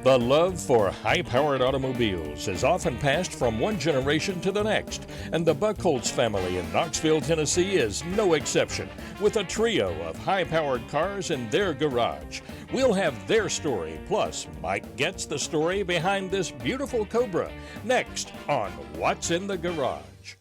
The love for high-powered automobiles is often passed from one generation to the next, and the Buckholds family in Knoxville, Tennessee is no exception, with a trio of high-powered cars in their garage. We'll have their story, plus Mike gets the story behind this beautiful Cobra, next on What's in the Garage.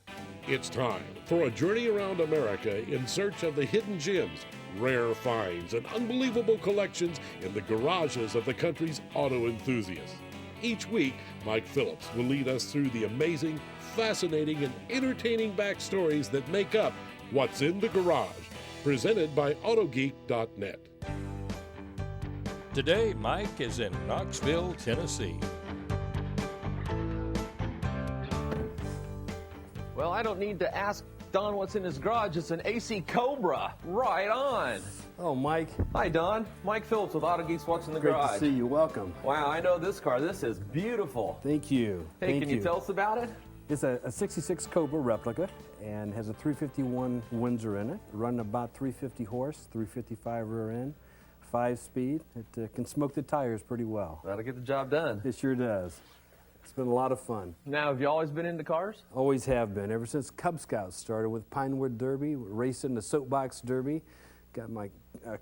It's time for a journey around America in search of the hidden gems, rare finds, and unbelievable collections in the garages of the country's auto enthusiasts. Each week, Mike Phillips will lead us through the amazing, fascinating, and entertaining backstories that make up What's in the Garage, presented by AutoGeek.net. Today, Mike is in Knoxville, Tennessee. Well, I don't need to ask Don what's in his garage. It's an AC Cobra. Right on. Oh, Mike. Hi, Don. Mike Phillips with Auto Geeks What's in the Great Garage. to see you. Welcome. Wow, I know this car. This is beautiful. Thank you. Hey, can you tell us about it? It's a 66 Cobra replica and has a 351 Windsor in it, running about 350 horse, 355 rear end, 5-speed. It can smoke the tires pretty well. That'll get the job done. It sure does. It's been a lot of fun. Now, have you always been into cars? Always have been, ever since Cub Scouts started with Pinewood Derby, racing the Soapbox Derby. Got my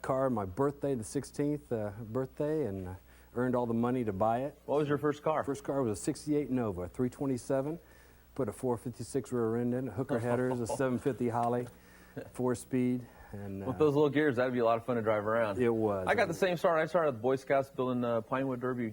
car on my birthday, the 16th birthday, and earned all the money to buy it. What was your first car? First car was a 68 Nova, 327. Put a 456 rear end in, hooker headers, a 750 Holly, 4-speed. And with those little gears, that'd be a lot of fun to drive around. It was. I got the same start. I started with Boy Scouts building Pinewood Derby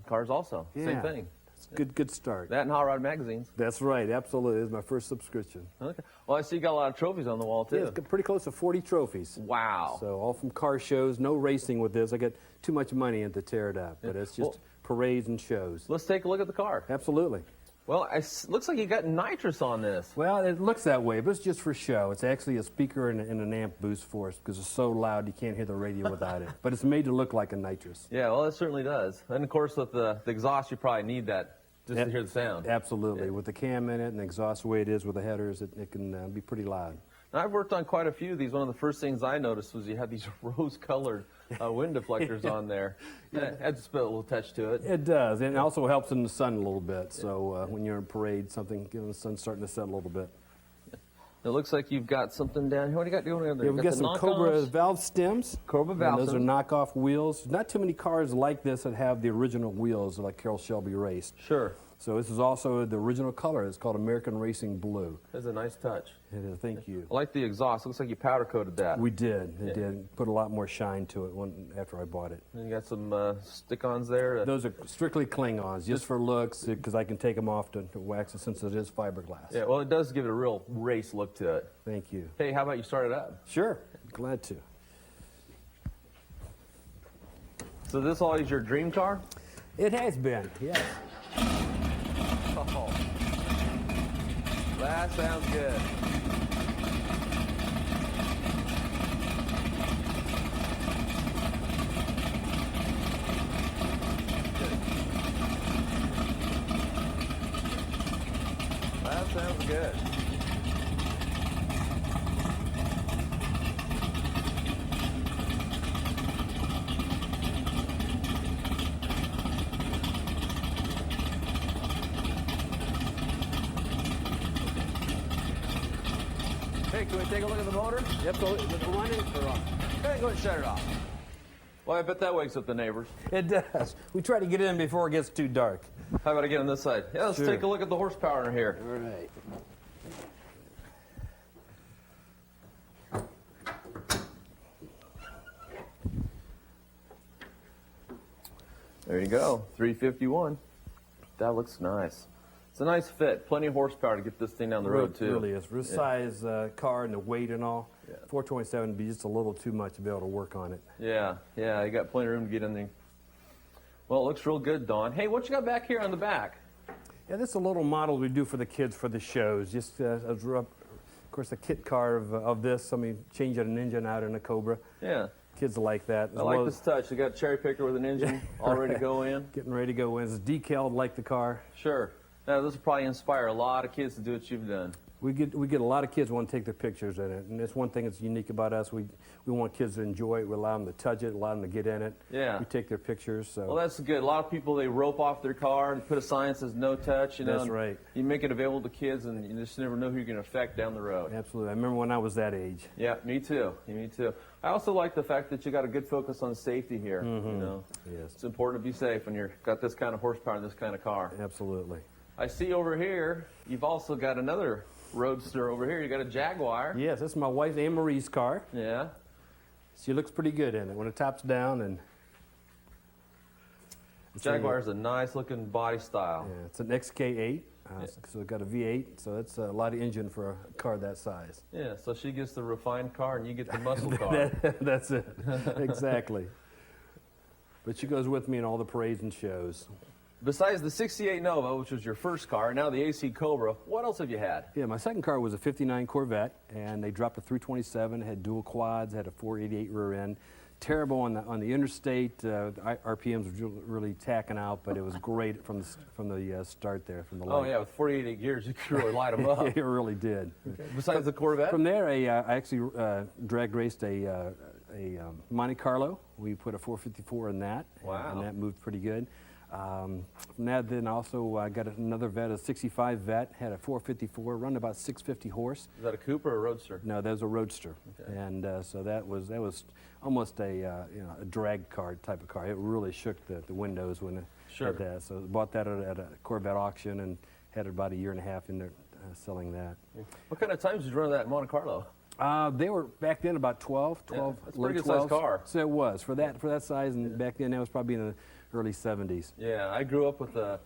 cars also. Yeah. Same thing. Good start. That and Hot Rod magazines. That's right, absolutely. It was my first subscription. Okay. Well, I see you got a lot of trophies on the wall, too. Yeah, it's pretty close to 40 trophies. Wow. So all from car shows, no racing with this. I got too much money in to tear it up, but it's just parades and shows. Let's take a look at the car. Absolutely. Well, it looks like you got nitrous on this. Well, it looks that way, but it's just for show. It's actually a speaker and an amp boost for us because it's so loud you can't hear the radio without it. But it's made to look like a nitrous. Yeah, well, it certainly does. And, of course, with the exhaust, you probably need that just to hear the sound. Absolutely. Yeah. With the cam in it and the exhaust the way it is with the headers, it can be pretty loud. Now, I've worked on quite a few of these. One of the first things I noticed was you had these rose-colored wind deflectors on there. Yeah. It adds a little touch to it. It does, and it also helps in the sun a little bit. So when you're in parade, the sun's starting to set a little bit. It looks like you've got something down here. What do you got doing over there? Yeah, we've got some Cobra valve stems. Cobra valve stems. Those are knockoff wheels. Not too many cars like this that have the original wheels like Carroll Shelby raced. Sure. So this is also the original color. It's called American Racing Blue. That's a nice touch. It is, thank you. I like the exhaust. It looks like you powder coated that. We did. It did. Put a lot more shine to it after I bought it. And you got some stick-ons there? Those are strictly cling-ons, just for looks, because I can take them off to wax it since it is fiberglass. Yeah, well, it does give it a real race look to it. Thank you. Hey, how about you start it up? Sure. Glad to. So this always your dream car? It has been, yes. Oh, that sounds good. That sounds good. Hey, can we take a look at the motor? Yep, so is it running or off? Go ahead and shut it off. Well, I bet that wakes up the neighbors. It does. We try to get in before it gets too dark. How about I get on this side? Yeah, let's Sure. take a look at the horsepower in here. All right. There you go, 351. That looks nice. It's a nice fit. Plenty of horsepower to get this thing down the road, too. It really is. For this size car and the weight and all, 427 would be just a little too much to be able to work on it. Yeah, you got plenty of room to get in there. Well, it looks real good, Don. Hey, what you got back here on the back? Yeah, this is a little model we do for the kids for the shows. Just of course, a kit car of this. Somebody changing an engine out in a Cobra. Yeah. Kids like that. I like this touch. You got a cherry picker with an engine all ready to go in. Getting ready to go in. It's decaled like the car. Sure. Now, this will probably inspire a lot of kids to do what you've done. We get a lot of kids want to take their pictures in it, and that's one thing that's unique about us. We want kids to enjoy it. We allow them to touch it, allow them to get in it. Yeah. We take their pictures. So. Well, that's good. A lot of people, they rope off their car and put a sign that says no touch. You know, That's right. You make it available to kids, and you just never know who you're going to affect down the road. Absolutely. I remember when I was that age. Yeah, me too. Me too. I also like the fact that you got a good focus on safety here. Mm-hmm. You know, Yes. it's important to be safe when you've got this kind of horsepower in this kind of car. Absolutely. I see over here you've also got another roadster over here. You got a Jaguar. Yes, that's my wife Anne Marie's car. Yeah. She looks pretty good in it when the top's down, and Jaguar is a nice looking body style. yeah, it's an XK8. So it got a V8, so that's a lot of engine for a car that size. Yeah, so she gets the refined car and you get the muscle car. That's it. Exactly. But she goes with me in all the parades and shows. Besides the 68 Nova, which was your first car, and now the AC Cobra, what else have you had? Yeah, my second car was a 59 Corvette, and they dropped a 327, had dual quads, had a 488 rear end. Terrible on the interstate. The RPMs were really tacking out, but it was great from the start there, from the light. Oh yeah, with 48 gears, you could really light them up. It really did. Okay. Besides the Corvette? From there, I actually drag raced a Monte Carlo. We put a 454 in that, Wow. and that moved pretty good. From that, then also got another Vet, a 65 Vet, had a 454, run about 650 horse. Is that a Cooper or a Roadster? No, that was a Roadster, Okay. and so that was almost a drag car type of car. It really shook the windows when it Sure. had that. So bought that at a Corvette auction and had it about a year and a half in there selling that. What kind of times did you run that Monte Carlo? They were back then about 12, Yeah, that's a low pretty good sized 12s. car. So it was for that size, and back then that was probably in the early 70s. Yeah, I grew up with a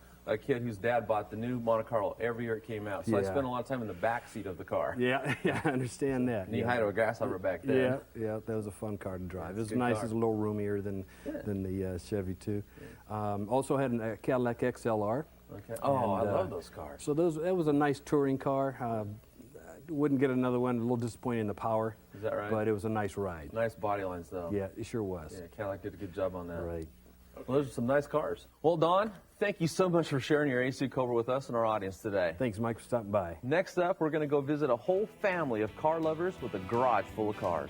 kid whose dad bought the new Monte Carlo every year it came out. So I Yeah. spent a lot of time in the back seat of the car. Yeah, yeah, I understand that. Knee high to a grasshopper back then. Yeah, that was a fun car to drive. It was a good nice. car. It was a little roomier than the Chevy too. Also had a Cadillac XLR. Okay. Oh, And, I love those cars. So that was a nice touring car. Wouldn't get another one. A little disappointing in the power. Is that right? But it was a nice ride. Nice body lines though. Yeah, it sure was. Yeah, Cadillac did a good job on that. Right. Well, those are some nice cars. Well, Don, thank you so much for sharing your AC Cobra with us and our audience today. Thanks, Mike, for stopping by. Next up, we're going to go visit a whole family of car lovers with a garage full of cars.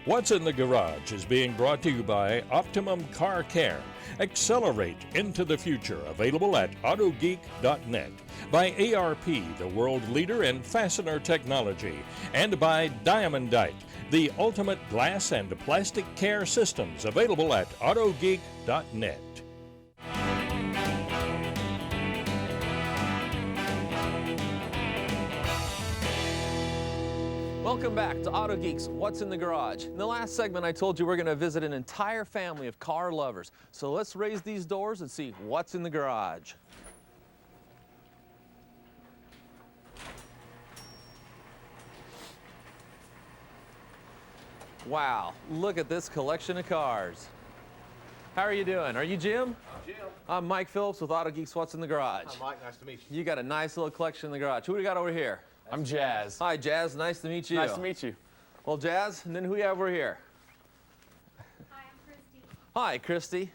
What's in the Garage is being brought to you by Optimum Car Care. Accelerate into the future. Available at autogeek.net. By ARP, the world leader in fastener technology. And by Diamondite, the ultimate glass and plastic care systems. Available at autogeek.net. Welcome back to Auto Geeks, What's in the Garage. In the last segment, I told you we're going to visit an entire family of car lovers. So let's raise these doors and see what's in the garage. Wow, look at this collection of cars. How are you doing? Are you Jim? I'm Jim. I'm Mike Phillips with Auto Geeks, What's in the Garage. Hi, Mike. Nice to meet you. You got a nice little collection in the garage. Who do we got over here? I'm Jazz. Hi, Jazz. Nice to meet you. Nice to meet you. Well, Jazz, and then who we have over here? Hi, I'm Christy. Hi, Christy.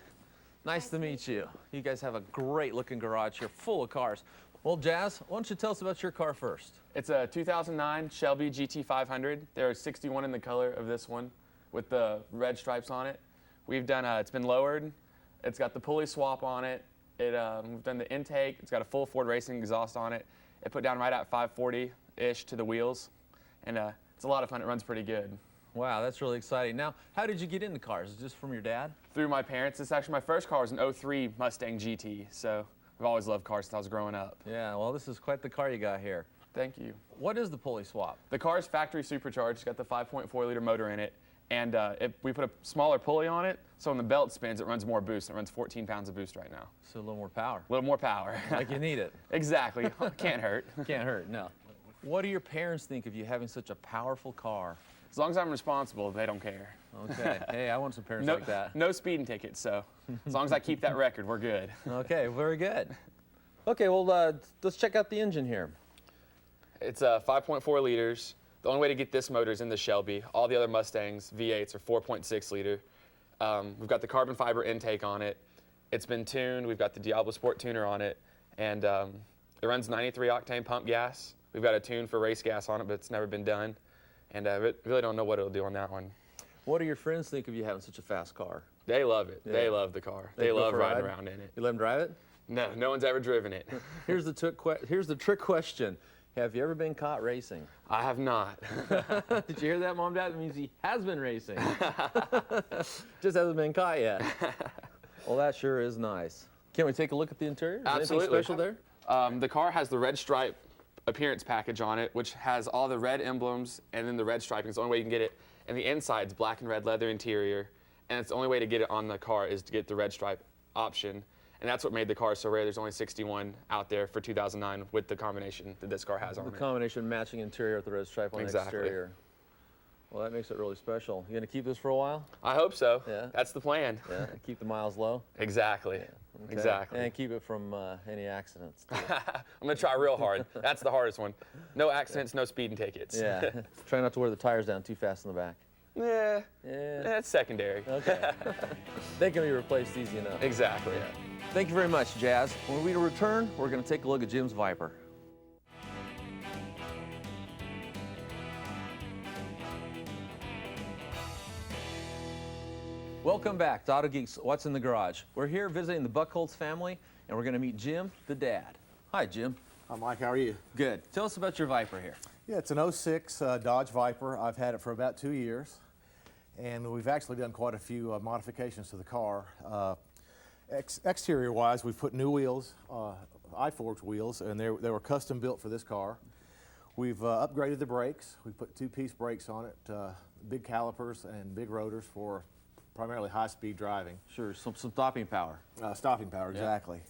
Nice to meet you. You guys have a great looking garage here full of cars. Well, Jazz, why don't you tell us about your car first? It's a 2009 Shelby GT500. There are 61 in the color of this one with the red stripes on it. We've done, it's been lowered. It's got the pulley swap on it. We've done the intake. It's got a full Ford Racing exhaust on it. It put down right at 540-ish to the wheels. And it's a lot of fun. It runs pretty good. Wow, that's really exciting. Now, how did you get into cars? Is it just from your dad? Through my parents. This actually, my first car was an 03 Mustang GT. So I've always loved cars since I was growing up. Yeah, well, this is quite the car you got here. Thank you. What is the pulley swap? The car is factory supercharged. It's got the 5.4 liter motor in it. And we put a smaller pulley on it, so when the belt spins, it runs more boost. It runs 14 pounds of boost right now. So a little more power. A little more power. Like you need it. Exactly. Can't hurt. Can't hurt, no. What do your parents think of you having such a powerful car? As long as I'm responsible, they don't care. Okay. Hey, I want some parents No, like that. no speeding tickets, so as long as I keep that record, we're good. Okay, very good. Okay, well, let's check out the engine here. It's 5.4 liters. The only way to get this motor is in the Shelby. All the other Mustangs, V8s, are 4.6 liter. We've got the carbon fiber intake on it. It's been tuned. We've got the Diablo Sport tuner on it. And it runs 93 octane pump gas. We've got a tune for race gas on it, but it's never been done. And really don't know what it'll do on that one. What do your friends think of you having such a fast car? They love it. Yeah. They love the car. They go love for a riding ride? around in it. You let them drive it? No, no one's ever driven it. Here's the trick question. Have you ever been caught racing? I have not. Did you hear that, Mom, Dad? That means he has been racing. Just hasn't been caught yet. Well, that sure is nice. Can we take a look at the interior? Is there Absolutely. anything special there? The car has the red stripe appearance package on it, which has all the red emblems and then the red striping. It's the only way you can get it. And the inside's black and red leather interior. And it's the only way to get it on the car is to get the red stripe option. And that's what made the car so rare. There's only 61 out there for 2009 with the combination that this car has on The it. combination matching interior with the red stripe on Exactly. the exterior. Well, that makes it really special. You gonna keep this for a while? I hope so. Yeah. That's the plan. Yeah. Keep the miles low. Exactly. Okay. Exactly. And keep it from any accidents. too. I'm going to try real hard. That's the hardest one. No accidents, no speeding tickets. Yeah. Try not to wear the tires down too fast in the back. Yeah. Yeah. That's secondary. Okay. They can be replaced easy enough. Exactly. Thank you very much, Jazz. When we return, we're going to take a look at Jim's Viper. Welcome back to Auto Geeks, What's in the Garage. We're here visiting the Buckholds family, and we're going to meet Jim, the dad. Hi, Jim. Hi, Mike. How are you? Good. Tell us about your Viper here. Yeah, it's an 06 Dodge Viper. I've had it for about 2 years, and we've actually done quite a few modifications to the car. Exterior-wise, we've put new wheels, iForge wheels, and they were custom built for this car. We've upgraded the brakes. We put two-piece brakes on it, big calipers and big rotors for primarily high-speed driving. Sure, some stopping power. Stopping power, exactly.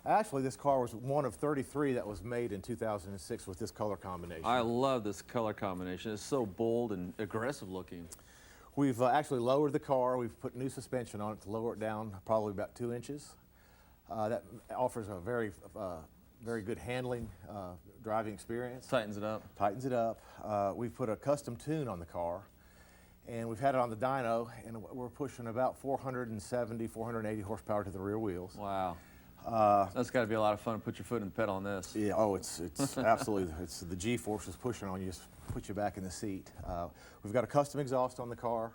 Actually, this car was one of 33 that was made in 2006 with this color combination. I love this color combination. It's so bold and aggressive looking. We've actually lowered the car. We've put new suspension on it to lower it down probably about 2 inches. That offers a very good handling, driving experience. Tightens it up. Tightens it up. We've put a custom tune on the car, and we've had it on the dyno, and we're pushing about 470, 480 horsepower to the rear wheels. Wow. That's got to be a lot of fun to put your foot in the pedal on this. Yeah, oh, it's absolutely, it's the G-forces pushing on you, just put you back in the seat. We've got a custom exhaust on the car.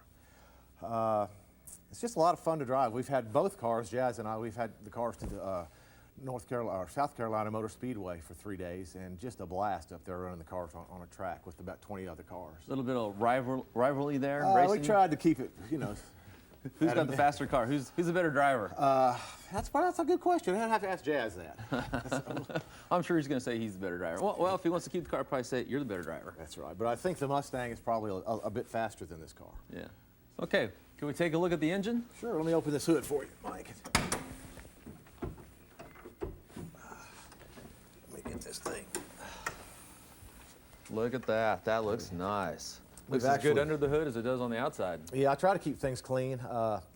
It's just a lot of fun to drive. We've had both cars, Jazz and I, we've had the cars to the South Carolina Motor Speedway for 3 days, and just a blast up there running the cars on a track with about 20 other cars. A little bit of rivalry there, We racing. tried to keep it, you know. Who's got the faster car? Who's the better driver? That's a good question. I'd have to ask Jazz that. I'm sure he's going to say he's the better driver. Well, if he wants to keep the car, I'd probably say you're the better driver. That's right. But I think the Mustang is probably a bit faster than this car. Yeah. Okay. Can we take a look at the engine? Sure. Let me open this hood for you, Mike. Let me get this thing. Look at that. That looks nice. Looks We've as good actually- under the hood as it does on the outside. Yeah, I try to keep things clean.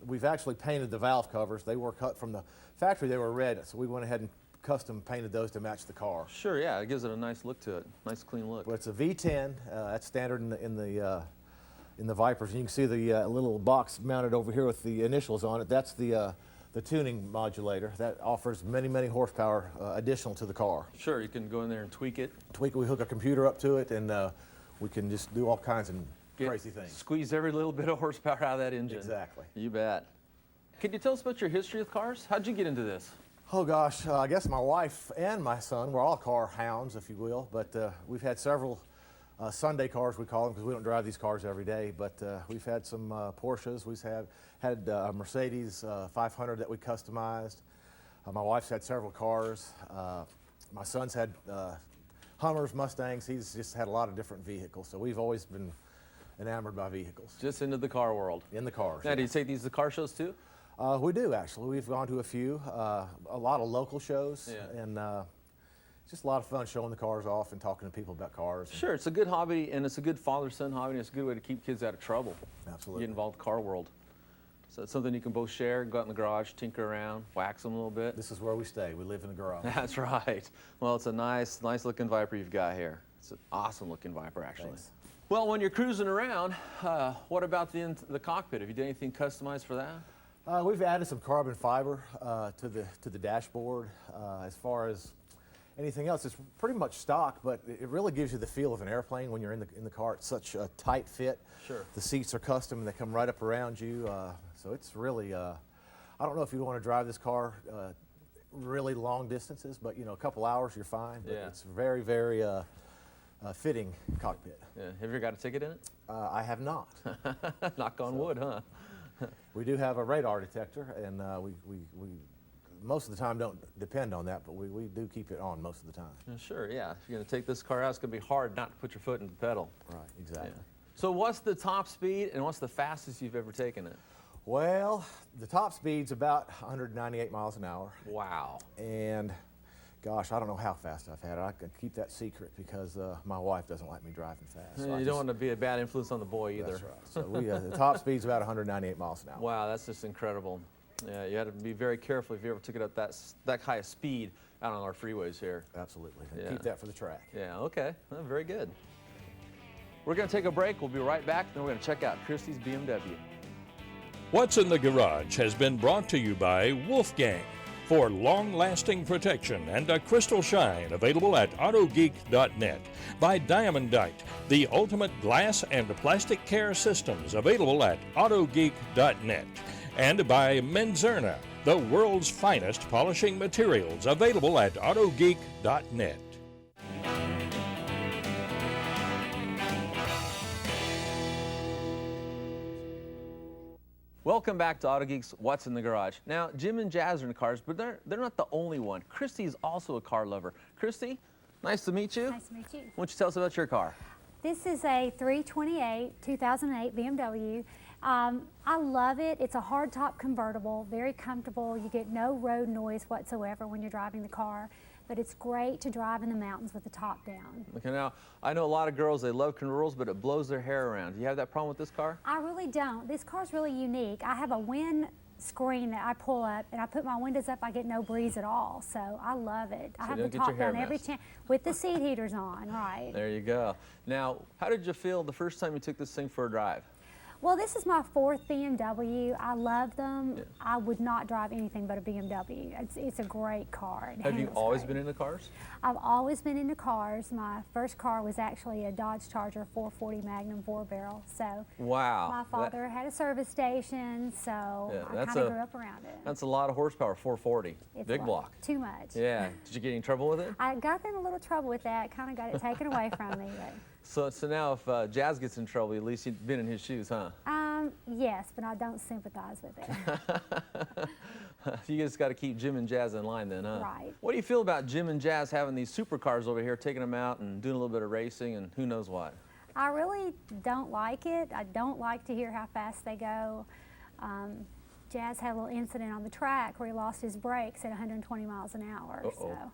We've actually painted the valve covers. They were cut from the factory. They were red, so we went ahead and custom painted those to match the car. Sure, yeah. It gives it a nice look to it. Nice, clean look. But it's a V10. That's standard in the Vipers. And you can see the little box mounted over here with the initials on it. That's the tuning modulator. That offers many, many horsepower additional to the car. Sure, you can go in there and tweak it. We hook a computer up to it, and we can just do all kinds of crazy things. Squeeze every little bit of horsepower out of that engine. Exactly. You bet. Can you tell us about your history with cars? How'd you get into this? Oh gosh, I guess my wife and my son, we're all car hounds, if you will, but we've had several Sunday cars, we call them, because we don't drive these cars every day, but we've had some Porsches. We've had a Mercedes 500 that we customized. My wife's had several cars. My son's had Hummers, Mustangs. He's just had a lot of different vehicles, so we've always been enamored by vehicles. Just into the car world. In the cars. Now, do you take these to car shows too? We do, actually. We've gone to a few, a lot of local shows, Yeah. and it's just a lot of fun showing the cars off and talking to people about cars. Sure, it's a good hobby, and it's a good father-son hobby, and it's a good way to keep kids out of trouble. Absolutely. Get involved in the car world. So it's something you can both share, go out in the garage, tinker around, wax them a little bit. This is where we stay. We live in the garage. That's right. Well, it's a nice looking Viper you've got here. It's an awesome looking Viper, actually. Thanks. Well, when you're cruising around, what about the cockpit? Have you done anything customized for that? We've added some carbon fiber to the dashboard. As far as anything else. It's pretty much stock, but it really gives you the feel of an airplane when you're in the car. It's such a tight fit. Sure. The seats are custom and they come right up around you. So it's really, I don't know if you want to drive this car really long distances, but you know, a couple hours you're fine. But Yeah. it's very, very fitting cockpit. Yeah. Have you ever got a ticket in it? I have not. Knock on wood, huh? We do have a radar detector, and we most of the time don't depend on that, but we do keep it on most of the time. Sure, yeah. If you're going to take this car out, it's going to be hard not to put your foot in the pedal. Right, exactly. Yeah. So what's the top speed and what's the fastest you've ever taken it? Well, the top speed's about 198 miles an hour. Wow. And gosh, I don't know how fast I've had it. I can keep that secret because my wife doesn't like me driving fast. So You don't want to be a bad influence on the boy either. That's right. So the top speed's about 198 miles an hour. Wow, that's just incredible. Yeah, you had to be very careful if you ever took it up that high of speed out on our freeways here. Absolutely. Yeah. Keep that for the track. Yeah, okay. Well, very good. We're going to take a break. We'll be right back. Then we're going to check out Kristys BMW. What's in the Garage has been brought to you by Wolfgang for long-lasting protection and a crystal shine, available at autogeek.net. By Diamondite, the ultimate glass and plastic care systems, available at autogeek.net. And by Menzerna, the world's finest polishing materials, available at autogeek.net. Welcome back to Auto Geeks What's in the Garage. Now, Jim and Jazz are in cars, but they're not the only one. Kristy is also a car lover. Kristy, nice to meet you. Nice to meet you. Why don't you tell us about your car? This is a 328 2008 BMW. I love it. It's a hardtop convertible, very comfortable. You get no road noise whatsoever when you're driving the car, but it's great to drive in the mountains with the top down. Okay, now, I know a lot of girls, they love convertibles, but it blows their hair around. Do you have that problem with this car? I really don't. This car's really unique. I have a wind screen that I pull up, and I put my windows up, I get no breeze at all, so I love it. I have you the don't get your top hair down every messed. chance with the seat heaters on, right. There you go. Now, how did you feel the first time you took this thing for a drive? Well, this is my fourth BMW. I love them. I would not drive anything but a BMW. It's a great car. It Have you handles always great. been into cars? I've always been into cars. My first car was actually a Dodge Charger 440 Magnum 4-barrel. So Wow. my father had a service station, so Yeah, I that's kind of a- grew up around it. That's a lot of horsepower, 440. It's Big a lot. block. Too much. Yeah. Did you get in trouble with it? I got in a little trouble with that. Kind of got it taken away from me. So now if Jazz gets in trouble, at least you've been in his shoes, huh? Yes, but I don't sympathize with it. You just got to keep Jim and Jazz in line then, huh? Right. What do you feel about Jim and Jazz having these supercars over here, taking them out and doing a little bit of racing and who knows what? I really don't like it. I don't like to hear how fast they go. Jazz had a little incident on the track where he lost his brakes at 120 miles an hour. Uh-oh. So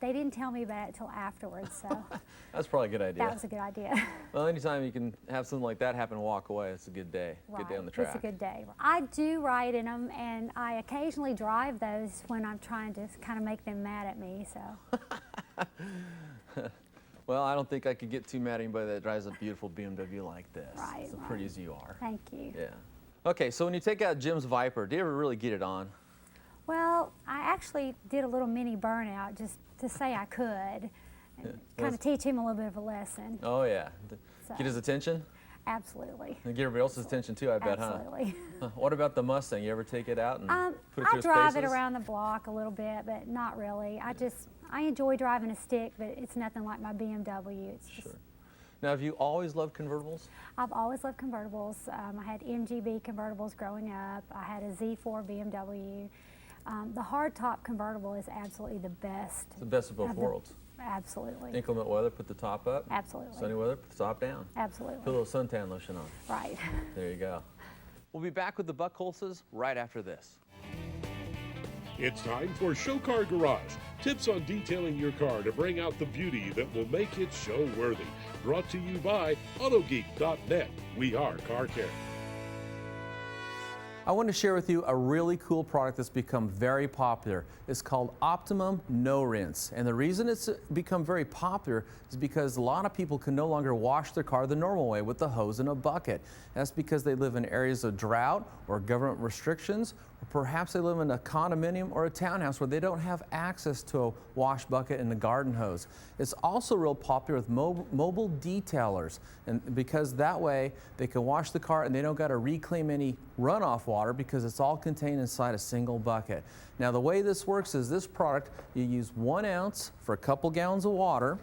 they didn't tell me about it till afterwards. So That's probably a good idea. that was a good idea. Well, anytime you can have something like that happen and walk away, it's a good day. Good day on the track. It's a good day. I do ride in them, and I occasionally drive those when I'm trying to kind of make them mad at me. So Well, I don't think I could get too mad at anybody that drives a beautiful BMW like this. Right, As right. pretty as you are. thank you. Yeah. Okay, so when you take out Jim's Viper, do you ever really get it on? Well, I actually did a little mini burnout just to say I could, and kind of teach him a little bit of a lesson. Oh, yeah. So- Get his attention? Absolutely. And get everybody else's attention too, I bet, Absolutely. huh? What about the Mustang? You ever take it out and put it I through its drive it paces? around the block a little bit, but not really. I enjoy driving a stick, but it's nothing like my BMW. It's just, Sure. Now, have you always loved convertibles? I've always loved convertibles. I had MGB convertibles growing up. I had a Z4 BMW. The hardtop convertible is absolutely the best. It's the best of both worlds. Absolutely. Inclement weather, put the top up. Absolutely. Sunny weather, put the top down. Put a Absolutely. little suntan lotion on. Right. There you go. We'll be back with the Buckholds right after this. It's time for Show Car Garage. Tips on detailing your car to bring out the beauty that will make it show worthy. Brought to you by AutoGeek.net. We are Car Care. I want to share with you a really cool product that's become very popular. It's called Optimum No Rinse. And the reason it's become very popular is because a lot of people can no longer wash their car the normal way with the hose and a bucket. That's because they live in areas of drought or government restrictions, Perhaps they live in a condominium or a townhouse where they don't have access to a wash bucket and a garden hose. It's also real popular with mobile detailers, and because that way they can wash the car and they don't got to reclaim any runoff water because it's all contained inside a single bucket. Now the way this works is this product, you use 1 ounce for a couple gallons of water,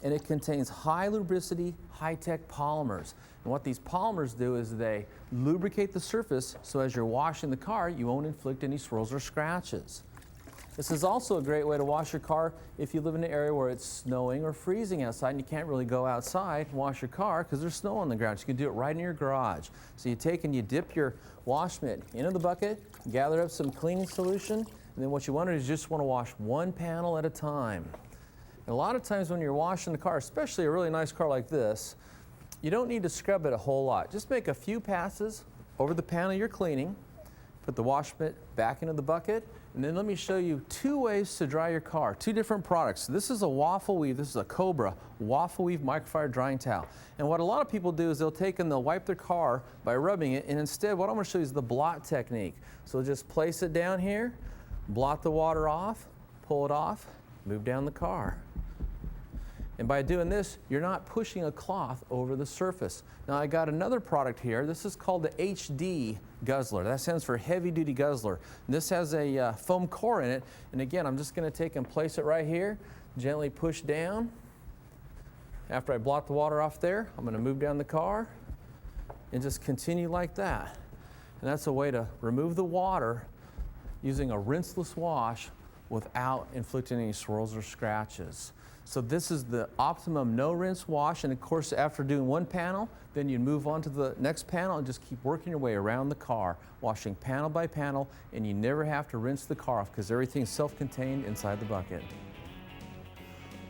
and it contains high lubricity, high-tech polymers. And what these polymers do is they lubricate the surface so as you're washing the car, you won't inflict any swirls or scratches. This is also a great way to wash your car if you live in an area where it's snowing or freezing outside and you can't really go outside and wash your car because there's snow on the ground. You can do it right in your garage. So you take and you dip your wash mitt into the bucket, gather up some cleaning solution, and then what you want to do is just want to wash 1 panel at a time. And a lot of times when you're washing the car, especially a really nice car like this, you don't need to scrub it a whole lot. Just make a few passes over the panel you're cleaning, put the wash mitt back into the bucket, and then let me show you 2 ways to dry your car, 2 different products. This is a waffle weave, this is a Cobra waffle weave microfiber drying towel. And what a lot of people do is they'll take and they'll wipe their car by rubbing it, and instead what I'm going to show you is the blot technique. So just place it down here, blot the water off, pull it off, move down the car. And by doing this, you're not pushing a cloth over the surface. Now I got another product here. This is called the HD Guzzler. That stands for Heavy Duty Guzzler. And this has a foam core in it. And again, I'm just going to take and place it right here, gently push down. After I blot the water off there, I'm going to move down the car and just continue like that. And that's a way to remove the water using a rinseless wash without inflicting any swirls or scratches. So this is the optimum no rinse wash, and of course after doing 1 panel, then you move on to the next panel and just keep working your way around the car, washing panel by panel, and you never have to rinse the car off because everything's self-contained inside the bucket.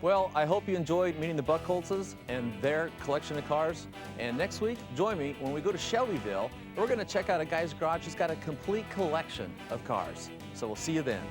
Well, I hope you enjoyed meeting the Buckholdses and their collection of cars. And next week, join me when we go to Shelbyville. We're going to check out a guy's garage who's got a complete collection of cars. So we'll see you then.